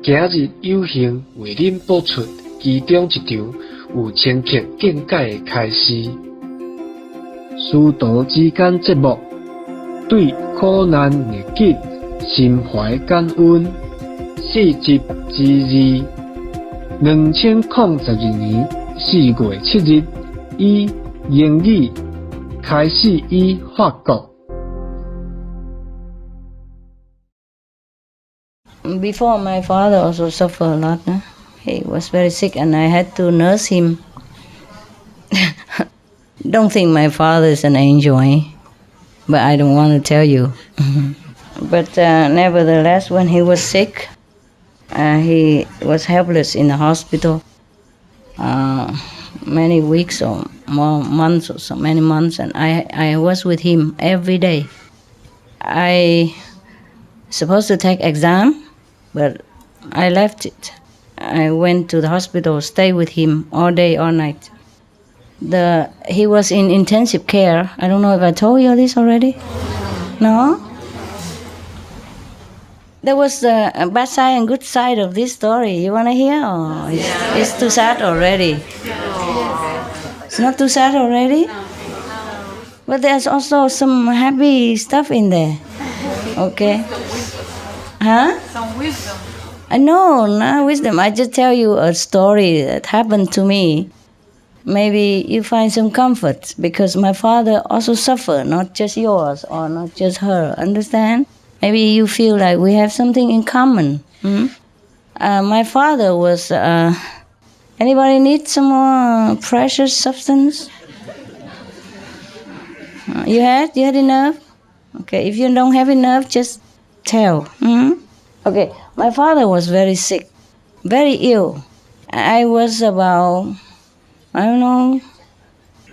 今日有幸为您播出其中一场有深刻见解的开示。师徒之间节目，对苦难逆境心怀感恩。4集之2，2022年4月7日，以英语开始于法国。Before, my father also suffered a lot. He was very sick and I had to nurse him. Don't think my father is an angel, but I don't want to tell you. But nevertheless, when he was sick, he was helpless in the hospital many weeks or more months or so many months, and I was with him every day. I supposed to take exam, but I left it. I went to the hospital, stay with him all day, all night. He was in intensive care. I don't know if I told you this already. No? There was a bad side and good side of this story. You want to hear? Or it's too sad already? It's not too sad already? But there's also some happy stuff in there. Okay. Huh? Some wisdom. No, not wisdom. I just tell you a story that happened to me. Maybe you find some comfort because my father also suffered, not just yours or not just her. Understand? Maybe you feel like we have something in common. My father was... anybody need some more precious substance? You had enough? Okay, if you don't have enough, just tell. Okay, my father was very sick, very ill. I was about,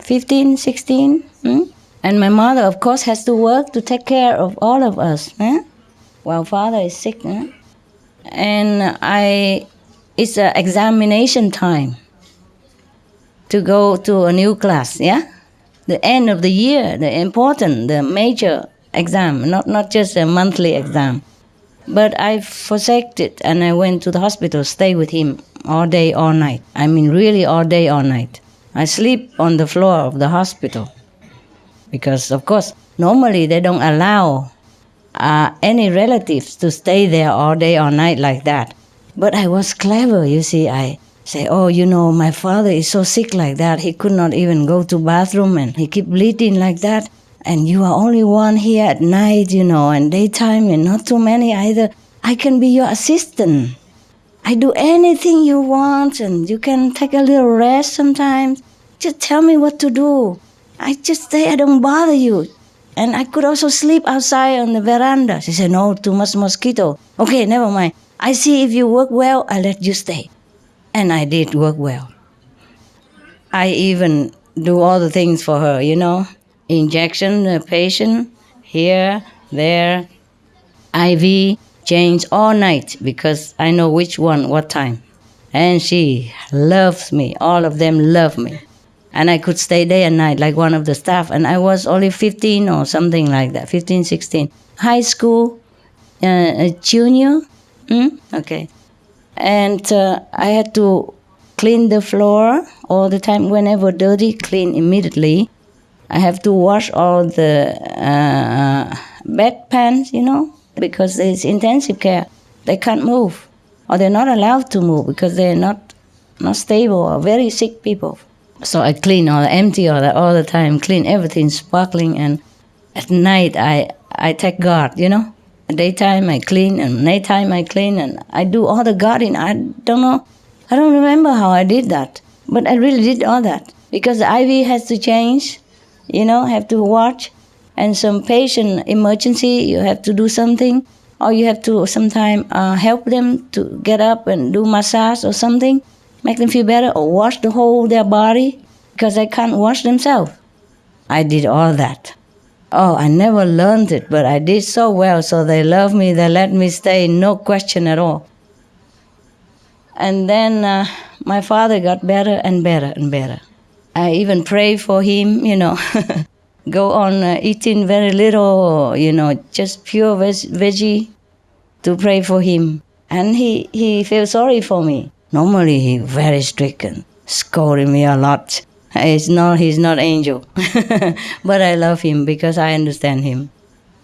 15, 16. And my mother, of course, has to work to take care of all of us while father is sick. And it's an examination time to go to a new class, The end of the year, the major exam, not just a monthly exam. But I forsaked it and I went to the hospital, stay with him all day, all night. I mean really all day, all night. I sleep on the floor of the hospital. Because, of course, normally they don't allow any relatives to stay there all day, all night like that. But I was clever, you see. I say, my father is so sick like that. He could not even go to bathroom and he keep bleeding like that. And you are only one here at night, and daytime and not too many either. I can be your assistant. I do anything you want and you can take a little rest sometimes. Just tell me what to do. I just stay, I don't bother you. And I could also sleep outside on the veranda. She said, no, too much mosquito. Okay, never mind. I see if you work well, I let you stay. And I did work well. I even do all the things for her, Injection, the patient, here, there, IV, change all night because I know which one, what time. And she loves me. All of them love me. And I could stay day and night like one of the staff. And I was only 15 or something like that, 15, 16. High school, junior. Okay. And I had to clean the floor all the time. Whenever dirty, clean immediately. I have to wash all the bedpans, because it's intensive care. They can't move. Or they're not allowed to move because they're not stable or very sick people. So I clean empty all the time, clean everything, sparkling. And at night, I take guard, At daytime, I clean, and nighttime, I clean, and I do all the guarding. I don't remember how I did that. But I really did all that. Because the IV has to change, have to watch. And some patient emergency, you have to do something. Or you have to sometimes help them to get up and do massage or something. Make them feel better or wash their body because they can't wash themselves. I did all that. I never learned it, but I did so well. So they love me, they let me stay, no question at all. And then my father got better and better and better. I even pray for him, Go on eating very little, just pure veggie to pray for him. And he feels sorry for me. Normally he's very strict and scolding me a lot. He's not angel. But I love him because I understand him.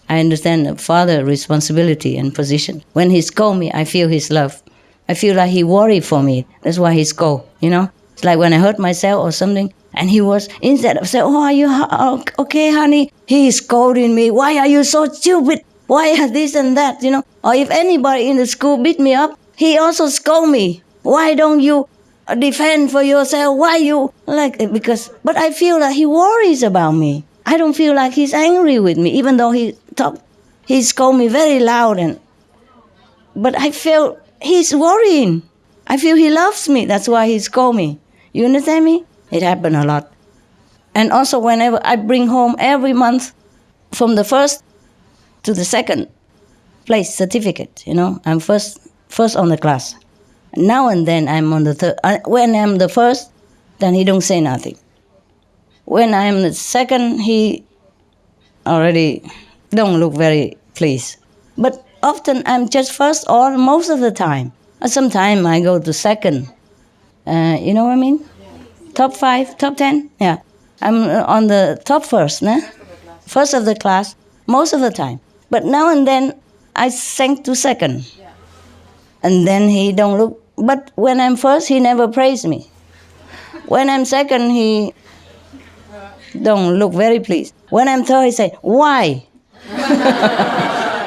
I understand the father responsibility and position. When he scolds me, I feel his love. I feel like he worried for me. That's why he scolds, It's like when I hurt myself or something, and he was, instead of saying, oh, are you okay, honey? He is scolding me. Why are you so stupid? Why are this and that, Or if anybody in the school beat me up, he also scold me. Why don't you defend for yourself? Why you but I feel like he worries about me. I don't feel like he's angry with me, even though he scold me very loud, but I feel he's worrying. I feel he loves me. That's why he scold me. You understand me? It happened a lot. And also whenever I bring home every month from the first to the second place certificate, I'm first on the class. Now and then I'm on the third. When I'm the first, then he don't say nothing. When I'm the second, he already don't look very pleased. But often I'm just first or most of the time. Sometimes I go to second. You know what I mean? Top 5, top 10? Yeah. I'm on the top first, first of the class, most of the time. But now and then I sink to second. And then he don't look. But when I'm first, he never praise me. When I'm second, he don't look very pleased. When I'm third, he say, why?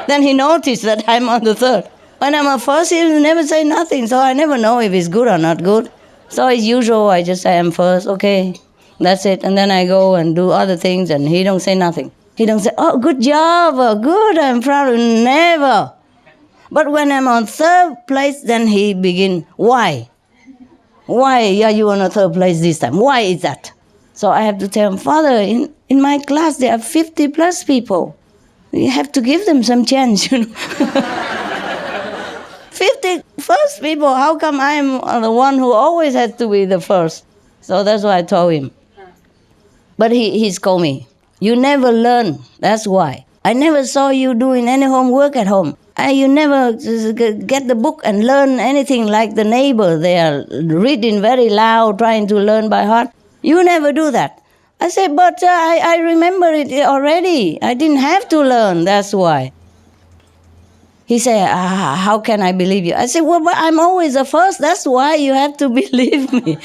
Then he noticed that I'm on the third. When I'm a first, he never say nothing, so I never know if it's good or not good. So as usual, I just say I'm first, okay, that's it. And then I go and do other things, and he don't say nothing. He don't say, oh, good job, good, I'm proud. Never. But when I'm on third place, then he begin, why? Why are you on a third place this time? Why is that? So I have to tell him, Father, in my class there are 50 plus people. You have to give them some chance, 50 first people, how come I'm the one who always has to be the first? So that's why I told him. But he scolded me. You never learn, that's why. I never saw you doing any homework at home. You never get the book and learn anything like the neighbor. They are reading very loud, trying to learn by heart. You never do that. I said, but I remember it already. I didn't have to learn, that's why. He said, how can I believe you? I said, well, but I'm always the first. That's why you have to believe me.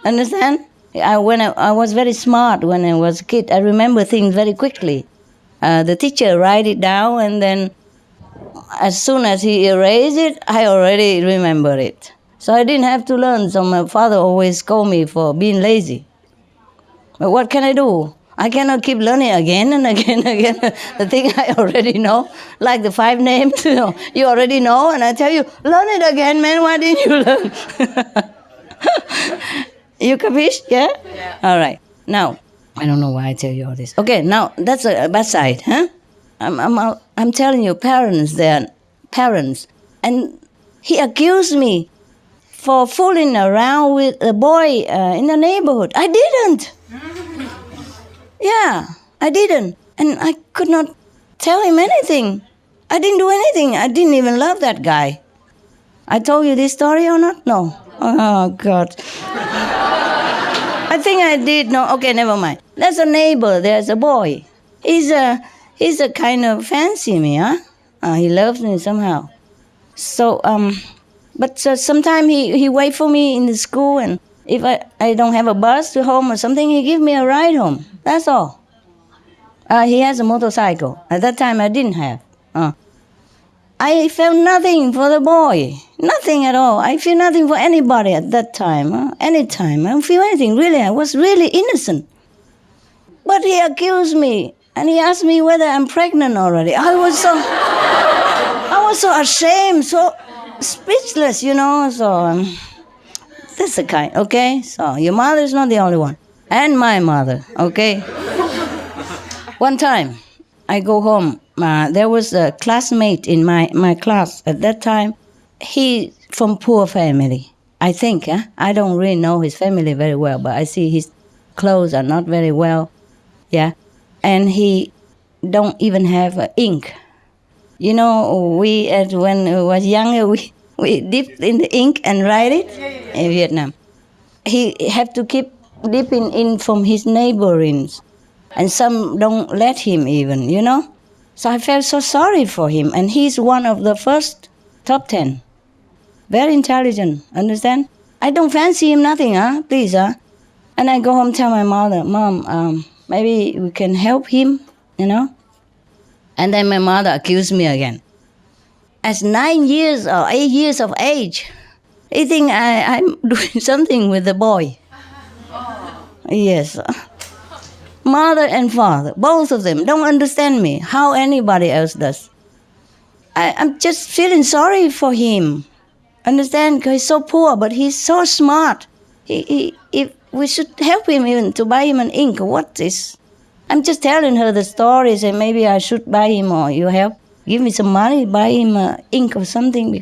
Understand? When I was very smart when I was a kid, I remember things very quickly. The teacher write it down, and then as soon as he erased it, I already remember it. So I didn't have to learn. So my father always scolded me for being lazy. But what can I do? I cannot keep learning again and again and again the thing I already know, like the 5 names, you already know, and I tell you, learn it again, man, why didn't you learn? You capish? Yeah? All right. Now, I don't know why I tell you all this. Okay, now, that's a bad side, huh? I'm telling you, they're parents. And he accused me for fooling around with a boy in the neighborhood. I didn't. Yeah, I didn't. And I could not tell him anything. I didn't do anything. I didn't even love that guy. I told you this story or not? No. Oh, God. I think I did. No, okay, never mind. There's a neighbor. There's a boy. He's a kind of fancy me, huh? He loves me somehow. So, but sometimes he wait for me in the school, and if I don't have a bus to home or something, he give me a ride home. That's all. He has a motorcycle. At that time, I didn't have. I felt nothing for the boy. Nothing at all. I feel nothing for anybody at that time. Anytime. I don't feel anything, really. I was really innocent. But he accused me, and he asked me whether I'm pregnant already. I was so ashamed, so speechless, So that's the kind, okay? So your mother is not the only one. And my mother, okay? One time, I go home. There was a classmate in my class at that time. He from poor family, I think. I don't really know his family very well, but I see his clothes are not very well. Yeah, and he don't even have ink. We when we was younger, we dip in the ink and write it in Vietnam. He have to keep dipping in from his neighborings, and some don't let him even, you know. So I felt so sorry for him, and he's one of the first top 10. Very intelligent, understand? I don't fancy him nothing, please, And I go home, tell my mother, Mom, maybe we can help him, you know. And then my mother accused me again. As 9 years or 8 years of age, they think I'm doing something with the boy. Yes. Mother and father, both of them, don't understand me, how anybody else does. I'm just feeling sorry for him. Understand? Because he's so poor, but he's so smart. If we should help him even to buy him an ink. What is? I'm just telling her the stories, and maybe I should buy him, or you help, give me some money, buy him ink or something.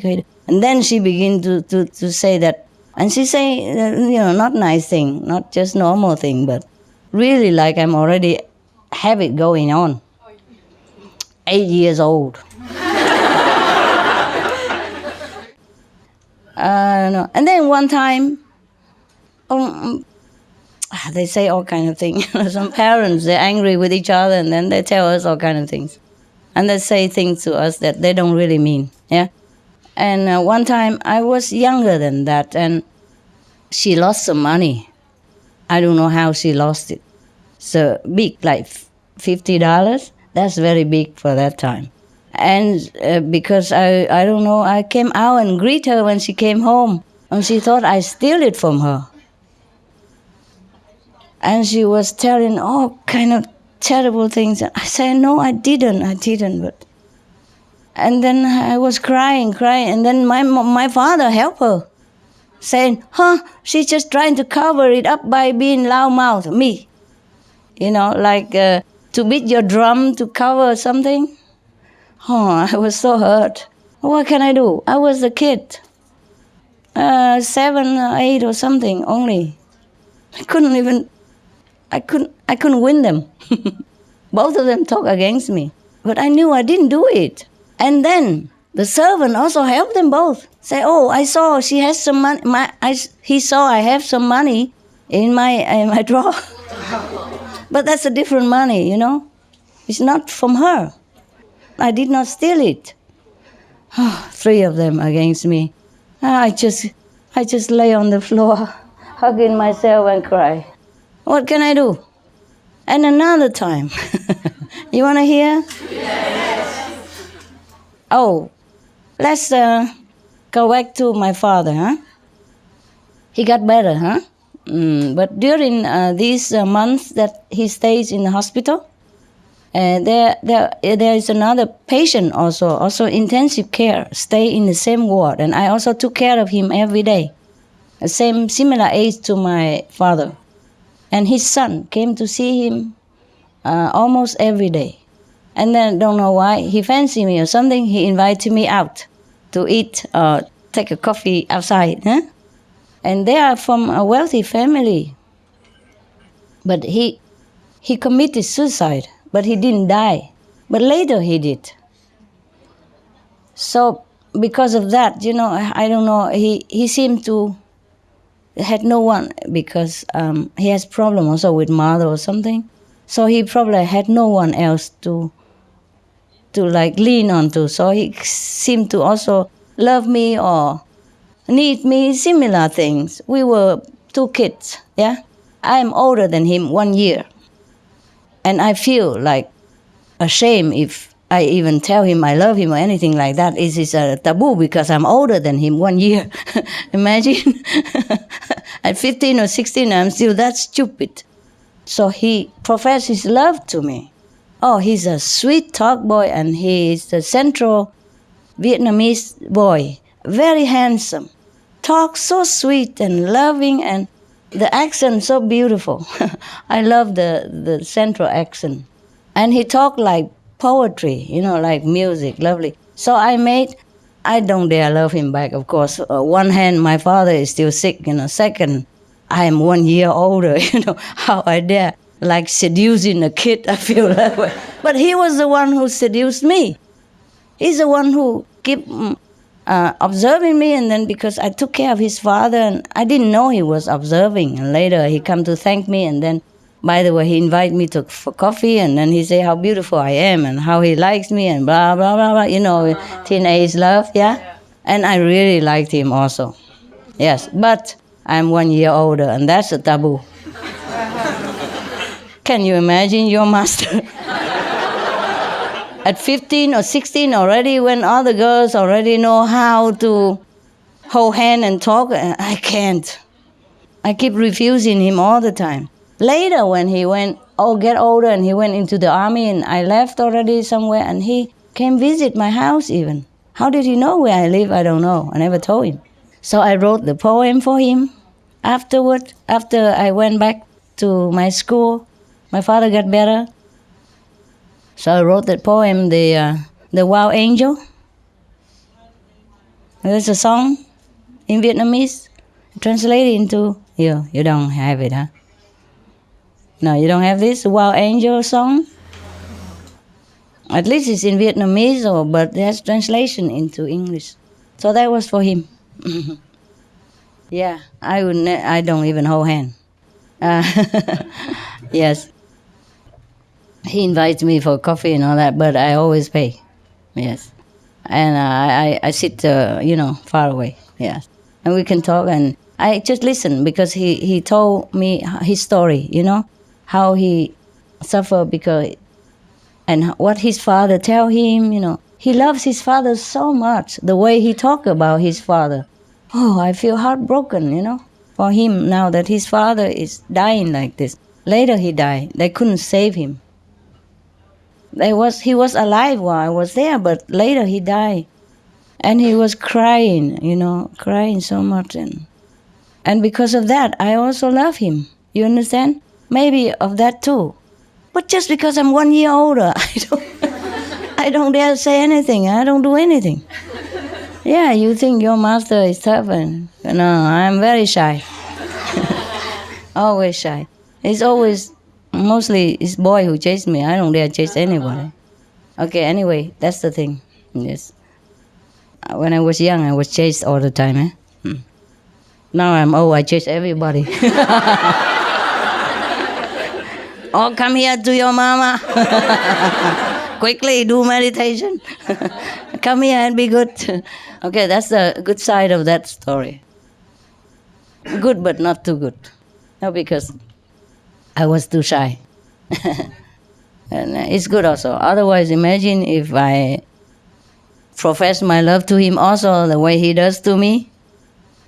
And then she began to say that, and she say, not nice thing, not just normal thing, but really like I'm already have it going on. 8 years old. I don't know. And then one time, they say all kind of things. Some parents, they're angry with each other, and then they tell us all kind of things. And they say things to us that they don't really mean, yeah? And one time, I was younger than that, and she lost some money. I don't know how she lost it. So big, like $50. That's very big for that time. And because I don't know, I came out and greet her when she came home, and she thought I steal it from her. And she was telling all kind of terrible things. I said, no, I didn't. But and then I was crying, and then my father helped her, saying, she's just trying to cover it up by being loudmouth, me. Like to beat your drum to cover something. I was so hurt. What can I do? I was a kid, 7 or 8 or something only. I couldn't win them. Both of them talk against me. But I knew I didn't do it. And then the servant also helped them both. Say, I saw she has some money. He saw I have some money in my drawer. But that's a different money, It's not from her. I did not steal it. 3 of them against me. I just lay on the floor, hugging myself and cry. What can I do? And another time. You want to hear? Yes. Let's go back to my father, He got better, But during these months that he stays in the hospital, there is another patient also intensive care, stay in the same ward, and I also took care of him every day. Similar age to my father. And his son came to see him almost every day. And then, don't know why, he fancied me or something, he invited me out to eat or take a coffee outside. And they are from a wealthy family. But he committed suicide, but he didn't die. But later he did. So because of that, I don't know, he seemed to had no one, because he has problem also with mother or something. So he probably had no one else to like lean on to. So he seemed to also love me or need me, similar things. We were 2 kids, yeah? I am older than him 1 year. And I feel like ashamed if I even tell him I love him or anything like that. It is a taboo because I'm older than him 1 year. Imagine. At 15 or 16, I'm still that stupid. So he professed his love to me. He's a sweet talk boy, and he is the Central Vietnamese boy. Very handsome. Talks so sweet and loving, and the accent so beautiful. I love the Central accent. And he talked like poetry, like music, lovely. So I don't dare love him back, of course. One hand, my father is still sick, Second, I am 1 year older, how I dare, like seducing a kid, I feel that way. But he was the one who seduced me. He's the one who keep observing me, and then because I took care of his father, and I didn't know he was observing. And later he come to thank me, and then, by the way, he invited me for coffee, and then he say how beautiful I am and how he likes me and blah, blah, blah, blah. You know, teenage love, yeah? And I really liked him also. Yes, but I'm 1 year older, and that's a taboo. Can you imagine your master? At 15 or 16 already, when all the girls already know how to hold hand and talk, I can't. I keep refusing him all the time. Later, when he get older, and he went into the army, and I left already somewhere, and he came visit my house even. How did he know where I live? I don't know. I never told him. So I wrote the poem for him. Afterward, after I went back to my school, my father got better. So I wrote that poem, the Wild Angel. There's a song in Vietnamese, translated into, you don't have it, huh? No, you don't have this Wild Angel song? At least it's in Vietnamese, but there's translation into English. So that was for him. Yeah, I don't even hold hand. Yes. He invites me for coffee and all that, but I always pay. Yes. And I sit, far away. Yes. And we can talk, and I just listen, because he told me his story, how he suffered and what his father tell him, He loves his father so much, the way he talk about his father. Oh, I feel heartbroken, for him now that his father is dying like this. Later he died. They couldn't save him. He was alive while I was there, but later he died. And he was crying, crying so much. And because of that, I also love him. You understand? Maybe of that too. But just because I'm 1 year older, I don't dare say anything. I don't do anything. Yeah, you think your master is tough, and no, I'm very shy. Always shy. Mostly it's boy who chase me. I don't dare chase anybody. Okay, anyway, that's the thing. Yes. When I was young, I was chased all the time. Now I'm old, I chase everybody. Oh, come here to your mama. Quickly, do meditation. Come here and be good. Okay, that's the good side of that story. Good, but not too good. No, because I was too shy. And it's good also. Otherwise, imagine if I profess my love to him also the way he does to me.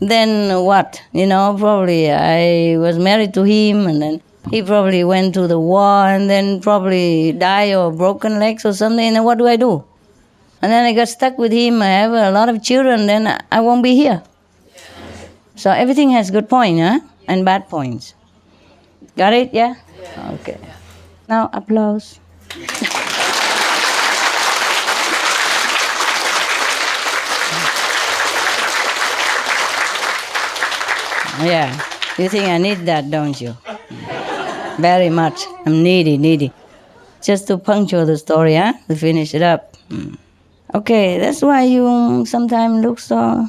Then what? Probably I was married to him, and then he probably went to the war, and then probably died or broken legs or something. And then what do? And then I got stuck with him. I have a lot of children, then I won't be here. So everything has good points, and bad points. Got it? Yeah? Okay. Now applause. Yeah. You think I need that, don't you? Very much. I'm needy. Just to puncture the story, to finish it up. Okay, that's why you sometimes look so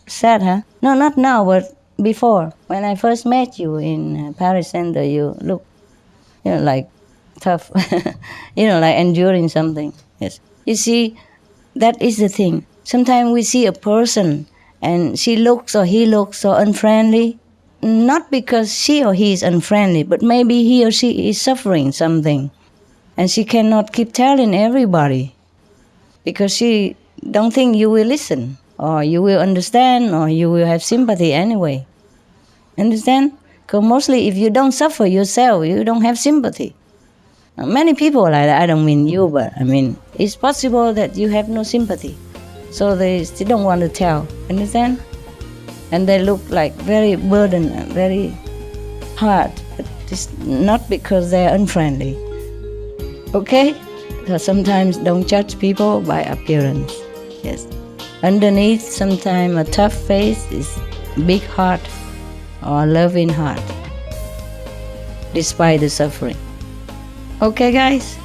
sad, huh? No, not now, but before. When I first met you in Paris Center, you look, like tough. Like enduring something. Yes. You see, that is the thing. Sometimes we see a person and she looks or he looks so unfriendly, not because she or he is unfriendly, but maybe he or she is suffering something. And she cannot keep telling everybody because she don't think you will listen or you will understand or you will have sympathy anyway. Understand? Because mostly if you don't suffer yourself, you don't have sympathy. Many people like that, I don't mean you, but I mean, it's possible that you have no sympathy. So they still don't want to tell. Understand? And they look like very burdened, very hard. But it's not because they're unfriendly. Okay? So sometimes don't judge people by appearance. Yes. Underneath, sometimes a tough face is big heart or loving heart, despite the suffering. Okay, guys?